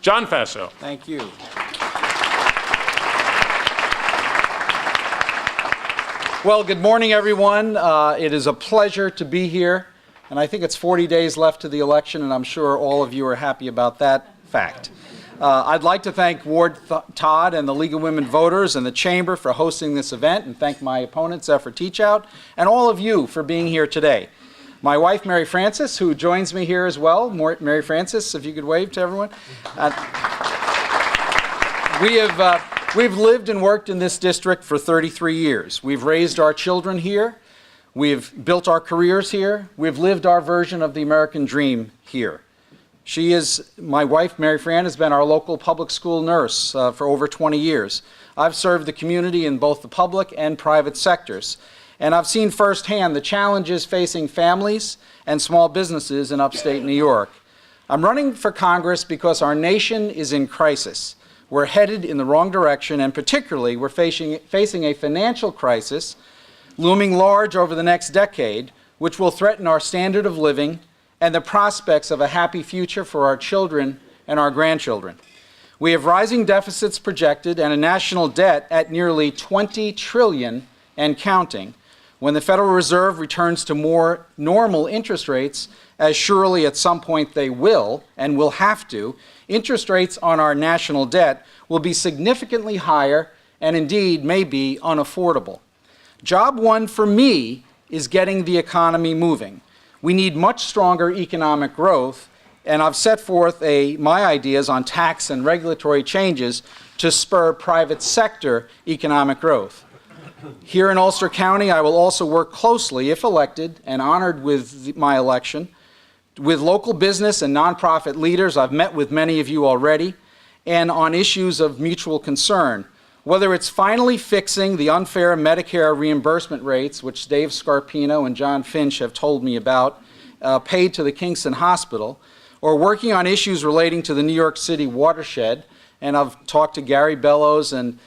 John Faso. Thank you. Well, good morning, everyone. It is a pleasure to be here, and I think it's 40 days left to the election, and I'm sure all of you are happy about that fact. I'd like to thank Ward Todd and the League of Women Voters and the Chamber for hosting this event, and thank my opponent, Zephyr Teachout, and all of you for being here today. My wife, Mary Frances, who joins me here as well. Mary Frances, if you could wave to everyone. We've lived and worked in this district for 33 years. We've raised our children here. We've built our careers here. We've lived our version of the American dream here. My wife, Mary Fran, has been our local public school nurse for over 20 years. I've served the community in both the public and private sectors. And I've seen firsthand the challenges facing families and small businesses in upstate New York. I'm running for Congress because our nation is in crisis. We're headed in the wrong direction, and particularly we're facing a financial crisis looming large over the next decade, which will threaten our standard of living and the prospects of a happy future for our children and our grandchildren. We have rising deficits projected and a national debt at nearly $20 trillion and counting. When the Federal Reserve returns to more normal interest rates, as surely at some point they will, and will have to, interest rates on our national debt will be significantly higher and indeed may be unaffordable. Job one for me is getting the economy moving. We need much stronger economic growth, and I've set forth my ideas on tax and regulatory changes to spur private sector economic growth. Here in Ulster County, I will also work closely, if elected and honored with my election, with local business and nonprofit leaders. I've met with many of you already, and on issues of mutual concern. Whether it's finally fixing the unfair Medicare reimbursement rates, which Dave Scarpino and John Finch have told me about, paid to the Kingston Hospital, or working on issues relating to the New York City watershed, and I've talked to Gary Bellows and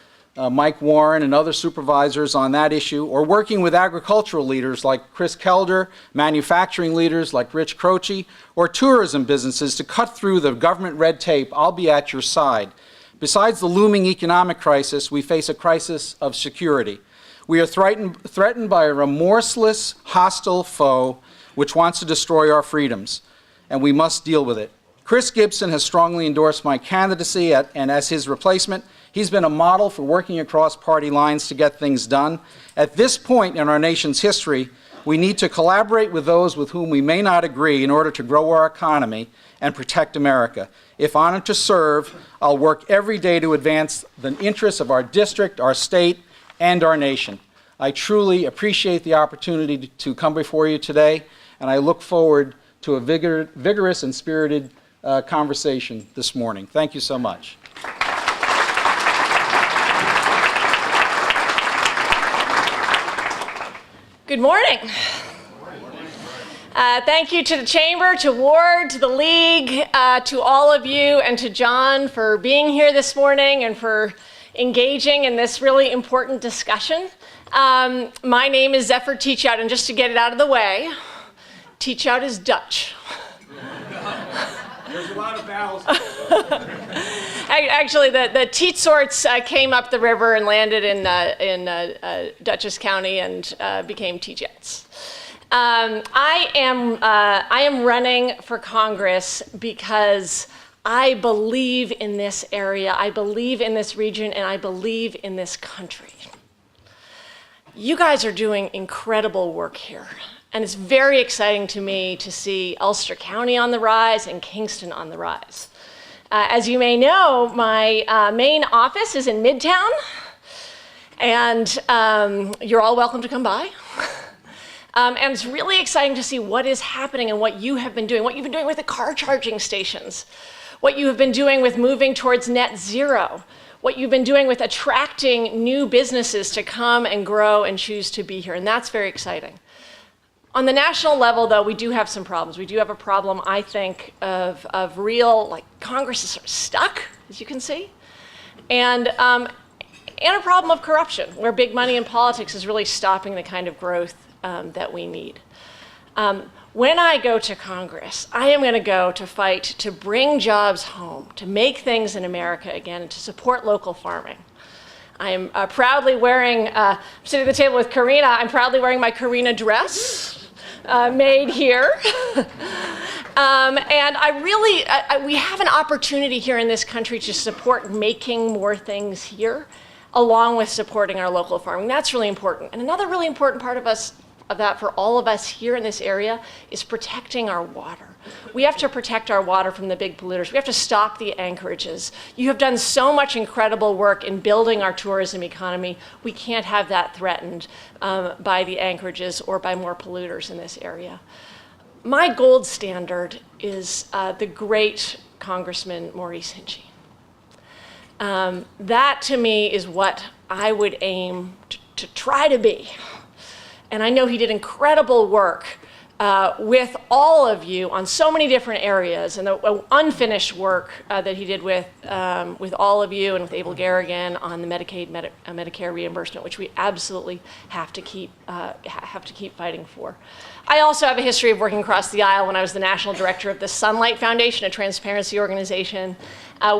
Mike Warren and other supervisors on that issue, or working with agricultural leaders like Chris Kelder, manufacturing leaders like Rich Croce, or tourism businesses to cut through the government red tape, I'll be at your side. Besides the looming economic crisis, we face a crisis of security. We are threatened by a remorseless, hostile foe which wants to destroy our freedoms, and we must deal with it. Chris Gibson has strongly endorsed my candidacy, and as his replacement, he's been a model for working across party lines to get things done. At this point in our nation's history, we need to collaborate with those with whom we may not agree in order to grow our economy and protect America. If honored to serve, I'll work every day to advance the interests of our district, our state, and our nation. I truly appreciate the opportunity to come before you today, and I look forward to a vigorous and spirited conversation this morning. Thank you so much. Good morning. Thank you to the Chamber, to Ward, to the League, to all of you, and to John for being here this morning and for engaging in this really important discussion. My name is Zephyr Teachout, and just to get it out of the way, Teachout is Dutch. There's a lot of vowels. Actually, the Teetsorts came up the river and landed in Dutchess County and became Teachouts. I am running for Congress because I believe in this area, I believe in this region, and I believe in this country. You guys are doing incredible work here. And it's very exciting to me to see Ulster County on the rise and Kingston on the rise. As you may know, my main office is in Midtown, and you're all welcome to come by. And it's really exciting to see what is happening and what you have been doing, what you've been doing with the car charging stations, what you have been doing with moving towards net zero, what you've been doing with attracting new businesses to come and grow and choose to be here, and that's very exciting. On the national level, though, we do have some problems. We do have a problem, I think, of real, like, Congress is sort of stuck, as you can see, and a problem of corruption, where big money in politics is really stopping the kind of growth that we need. When I go to Congress, I am going to go to fight to bring jobs home, to make things in America again, and to support local farming. I am proudly wearing, sitting at the table with Karina, I'm proudly wearing my Karina dress, made here. And we have an opportunity here in this country to support making more things here, along with supporting our local farming. That's really important. And another really important part of that for all of us here in this area is protecting our water. We have to protect our water from the big polluters. We have to stop the anchorages. You have done so much incredible work in building our tourism economy. We can't have that threatened by the anchorages or by more polluters in this area. My gold standard is the great Congressman Maurice Hinchey. That to me is what I would aim to try to be. And I know he did incredible work with all of you on so many different areas, and the unfinished work that he did with all of you and with Abel Garrigan on the Medicare reimbursement, which we absolutely have to keep fighting for. I also have a history of working across the aisle when I was the national director of the Sunlight Foundation, a transparency organization.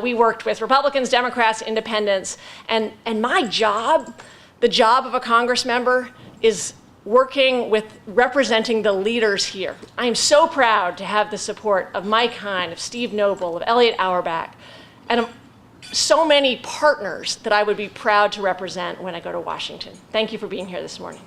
We worked with Republicans, Democrats, Independents, and my job, the job of a Congress member, is working with representing the leaders here. I am so proud to have the support of Mike Hine, of Steve Noble, of Elliot Auerbach, and of so many partners that I would be proud to represent when I go to Washington. Thank you for being here this morning.